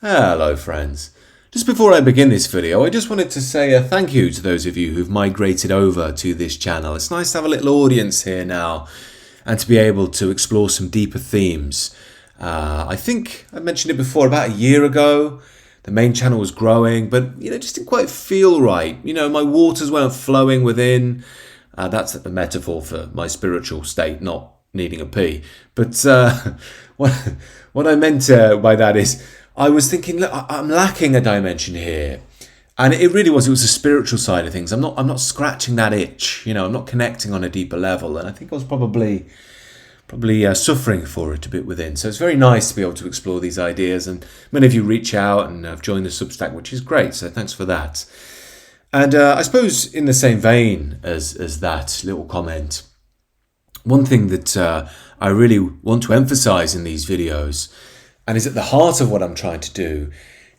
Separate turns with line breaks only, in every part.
Hello friends. Just before I begin this video, I just wanted to say a thank you to those of you who've migrated over to this channel. It's nice to have a little audience here now and to be able to explore some deeper themes. I think I mentioned it before, about a year ago, the main channel was growing, but just didn't quite feel right. My waters weren't flowing within. That's a metaphor for my spiritual state, not needing a pee. But what I meant by that is I was thinking, look, I'm lacking a dimension here. And it really was. It was the spiritual side of things. I'm not scratching that itch. I'm not connecting on a deeper level. And I think I was probably suffering for it a bit within. So it's very nice to be able to explore these ideas. And many of you reach out and have joined the Substack, which is great. So thanks for that. And I suppose in the same vein as that little comment, one thing that I really want to emphasize in these videos, and is at the heart of what I'm trying to do,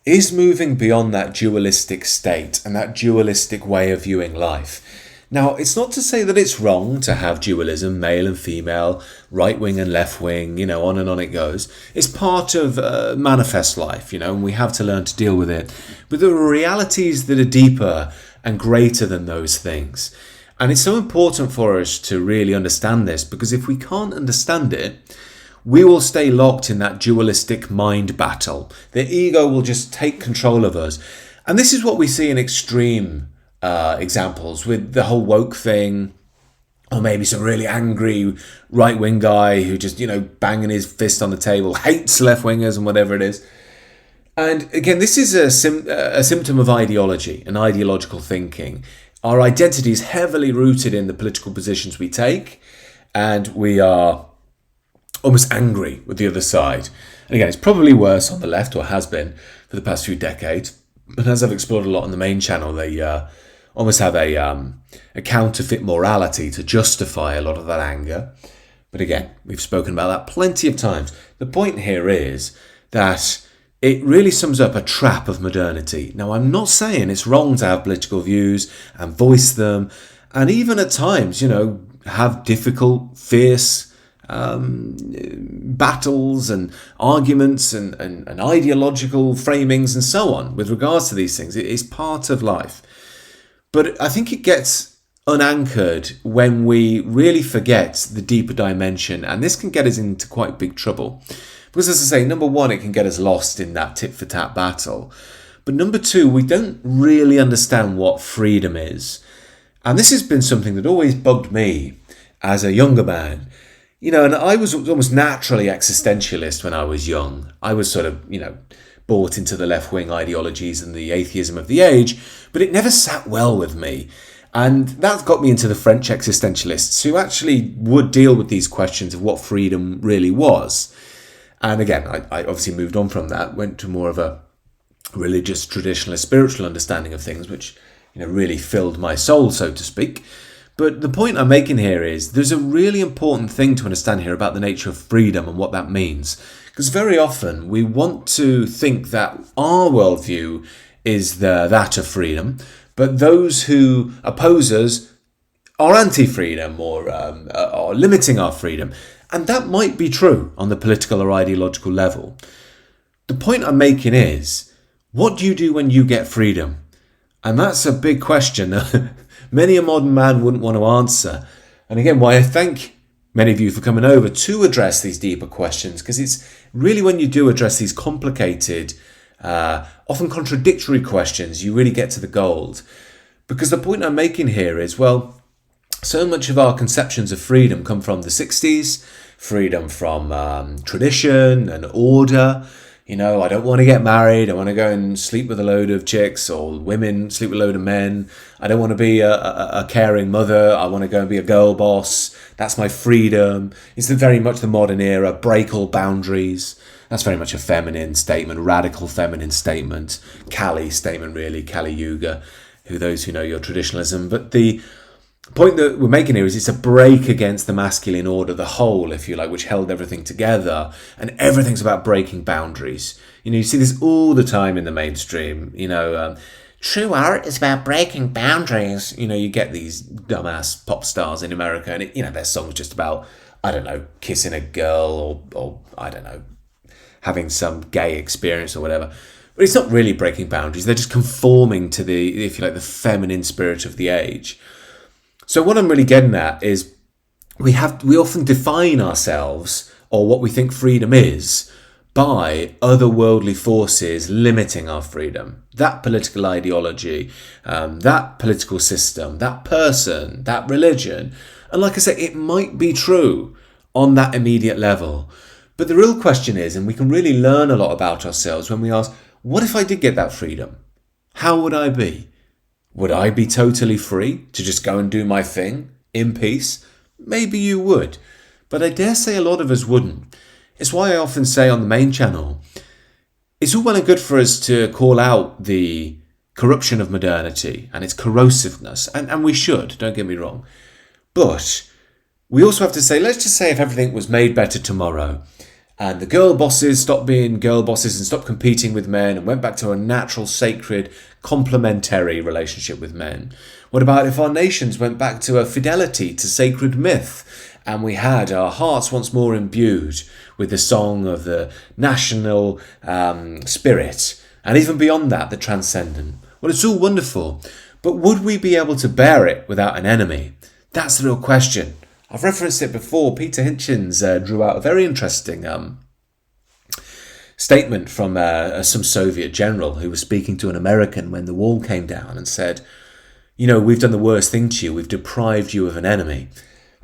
is moving beyond that dualistic state and that dualistic way of viewing life. Now, it's not to say that it's wrong to have dualism, male and female, right wing and left wing, on and on it goes. It's part of manifest life, and we have to learn to deal with it. But there are realities that are deeper and greater than those things. And it's so important for us to really understand this, because if we can't understand it, we will stay locked in that dualistic mind battle. The ego will just take control of us. And this is what we see in extreme examples with the whole woke thing, or maybe some really angry right-wing guy who just, banging his fist on the table, hates left-wingers and whatever it is. And again, this is a symptom of ideology and ideological thinking. Our identity is heavily rooted in the political positions we take, and we are almost angry with the other side. And again, it's probably worse on the left, or has been for the past few decades. But as I've explored a lot on the main channel, they almost have a counterfeit morality to justify a lot of that anger. But again, we've spoken about that plenty of times. The point here is that it really sums up a trap of modernity. Now, I'm not saying it's wrong to have political views and voice them, and even at times, have difficult, fierce battles and arguments and ideological framings and so on with regards to these things. It is part of life. But I think it gets unanchored when we really forget the deeper dimension, and this can get us into quite big trouble. Because as I say, number one, it can get us lost in that tit-for-tat battle. But number two, we don't really understand what freedom is. And this has been something that always bugged me as a younger man. And I was almost naturally existentialist when I was young. I was sort of, bought into the left-wing ideologies and the atheism of the age, but it never sat well with me. And that got me into the French existentialists, who actually would deal with these questions of what freedom really was. And again, I obviously moved on from that, went to more of a religious, traditionalist, spiritual understanding of things, which, really filled my soul, so to speak. But the point I'm making here is there's a really important thing to understand here about the nature of freedom and what that means. Because very often we want to think that our worldview is that of freedom, but those who oppose us are anti-freedom or are limiting our freedom. And that might be true on the political or ideological level. The point I'm making is, what do you do when you get freedom? And that's a big question many a modern man wouldn't want to answer. And again, why I thank many of you for coming over to address these deeper questions, because it's really when you do address these complicated, often contradictory questions, you really get to the gold. Because the point I'm making here is, well, so much of our conceptions of freedom come from the 60s, freedom from tradition and order. I don't want to get married. I want to go and sleep with a load of chicks, or women sleep with a load of men. I don't want to be a caring mother. I want to go and be a girl boss. That's my freedom. It's very much the modern era. Break all boundaries. That's very much a feminine statement, radical feminine statement. Kali statement, really. Kali Yuga, those who know your traditionalism. But the point that we're making here is it's a break against the masculine order, the whole, if you like, which held everything together, and everything's about breaking boundaries. You see this all the time in the mainstream. True art is about breaking boundaries. You get these dumbass pop stars in America, and their song's just about, I don't know, kissing a girl or I don't know, having some gay experience or whatever. But it's not really breaking boundaries. They're just conforming to the, if you like, the feminine spirit of the age. So what I'm really getting at is we often define ourselves or what we think freedom is by otherworldly forces limiting our freedom. That political ideology, that political system, that person, that religion. And like I say, it might be true on that immediate level. But the real question is, and we can really learn a lot about ourselves when we ask, what if I did get that freedom? How would I be? Would I be totally free to just go and do my thing in peace? Maybe you would, but I dare say a lot of us wouldn't. It's why I often say on the main channel, it's all well and good for us to call out the corruption of modernity and its corrosiveness, and we should, don't get me wrong. But we also have to say, let's just say if everything was made better tomorrow, and the girl bosses stopped being girl bosses and stopped competing with men and went back to a natural, sacred, complementary relationship with men. What about if our nations went back to a fidelity to sacred myth and we had our hearts once more imbued with the song of the national spirit, and even beyond that, the transcendent? Well, it's all wonderful, but would we be able to bear it without an enemy? That's the real question. I've referenced it before. Peter Hitchens drew out a very interesting statement from some Soviet general who was speaking to an American when the wall came down and said, you know, we've done the worst thing to you. We've deprived you of an enemy.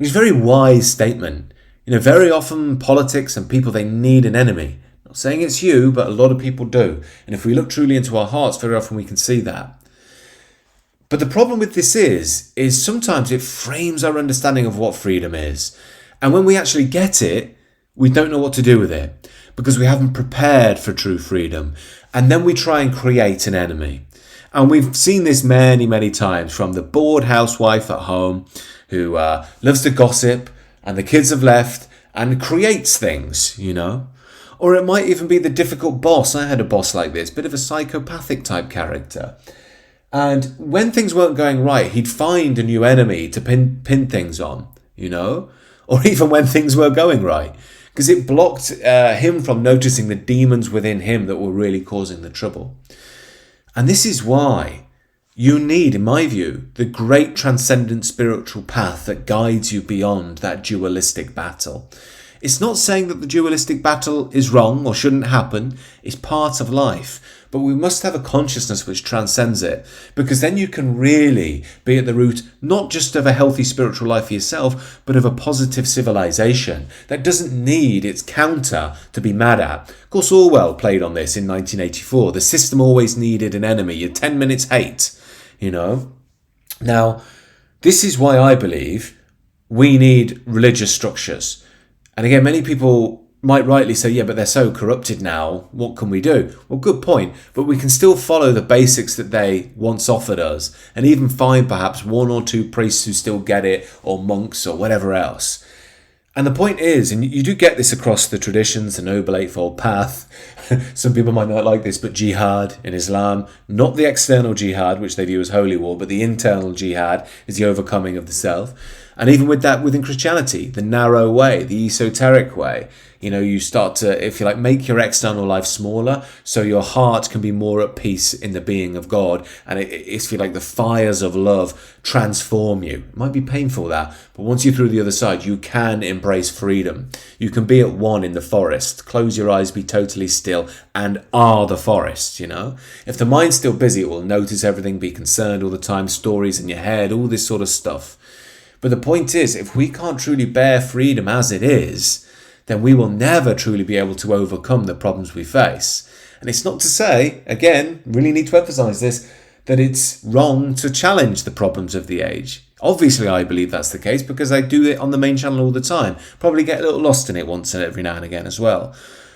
It was a very wise statement. You know, very often politics and people, they need an enemy. Not saying it's you, but a lot of people do. And if we look truly into our hearts, very often we can see that. But the problem with this is sometimes it frames our understanding of what freedom is. And when we actually get it, we don't know what to do with it because we haven't prepared for true freedom. And then we try and create an enemy. And we've seen this many, many times, from the bored housewife at home who loves to gossip and the kids have left and creates things, you know. Or it might even be the difficult boss. I had a boss like this, bit of a psychopathic type character. And when things weren't going right, he'd find a new enemy to pin things on, you know, or even when things were going right, because it blocked him from noticing the demons within him that were really causing the trouble. And this is why you need, in my view, the great transcendent spiritual path that guides you beyond that dualistic battle. It's not saying that the dualistic battle is wrong or shouldn't happen. It's part of life. But we must have a consciousness which transcends it, because then you can really be at the root not just of a healthy spiritual life for yourself, but of a positive civilization that doesn't need its counter to be mad at. Of course, Orwell played on this in 1984. The system always needed an enemy. Your 10 minutes hate, you know. Now, this is why I believe we need religious structures. And again, many people might rightly say, yeah, but they're so corrupted now, what can we do? Well, good point, but we can still follow the basics that they once offered us, and even find perhaps one or two priests who still get it, or monks, or whatever else. And the point is, and you do get this across the traditions, the Noble Eightfold Path, some people might not like this, but jihad in Islam, not the external jihad, which they view as holy war, but the internal jihad is the overcoming of the self. And even with that, within Christianity, the narrow way, the esoteric way, you know, you start to, if you like, make your external life smaller so your heart can be more at peace in the being of God. And it's, if you like, the fires of love transform you. It might be painful, that, but once you're through the other side, you can embrace freedom. You can be at one in the forest, close your eyes, be totally still, and are the forest, you know. If the mind's still busy, it will notice everything, be concerned all the time, stories in your head, all this sort of stuff. But the point is, if we can't truly bear freedom as it is, then we will never truly be able to overcome the problems we face. And it's not to say, again, really need to emphasize this, that it's wrong to challenge the problems of the age. Obviously, I believe that's the case because I do it on the main channel all the time. Probably get a little lost in it once and every now and again as well.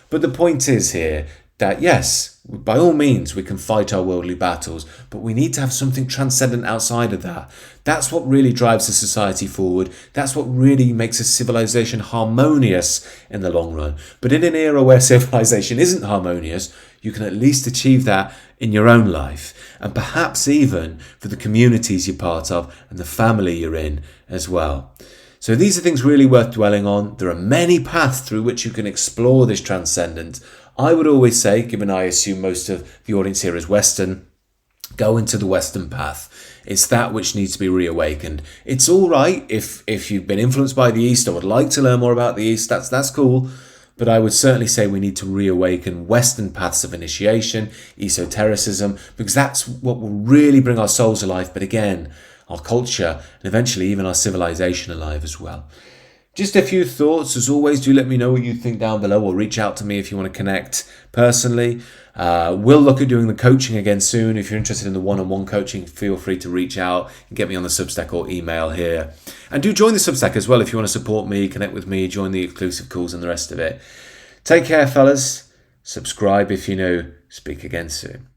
But the point is here that yes, by all means, we can fight our worldly battles, but we need to have something transcendent outside of that. That's what really drives a society forward. That's what really makes a civilization harmonious in the long run. But in an era where civilization isn't harmonious, you can at least achieve that in your own life, and perhaps even for the communities you're part of and the family you're in as well. So these are things really worth dwelling on. There are many paths through which you can explore this transcendent. I would always say, given I assume most of the audience here is Western, go into the Western path. It's that which needs to be reawakened. It's all right if you've been influenced by the East or would like to learn more about the East, that's cool. But I would certainly say we need to reawaken Western paths of initiation, esotericism, because that's what will really bring our souls alive. But again, our culture and eventually even our civilization alive as well. Just a few thoughts. As always, do let me know what you think down below, or reach out to me if you want to connect personally. We'll look at doing the coaching again soon. If you're interested in the one-on-one coaching, feel free to reach out and get me on the Substack or email here. And do join the Substack as well if you want to support me, connect with me, join the exclusive calls and the rest of it. Take care, fellas. Subscribe if you're new. Speak again soon.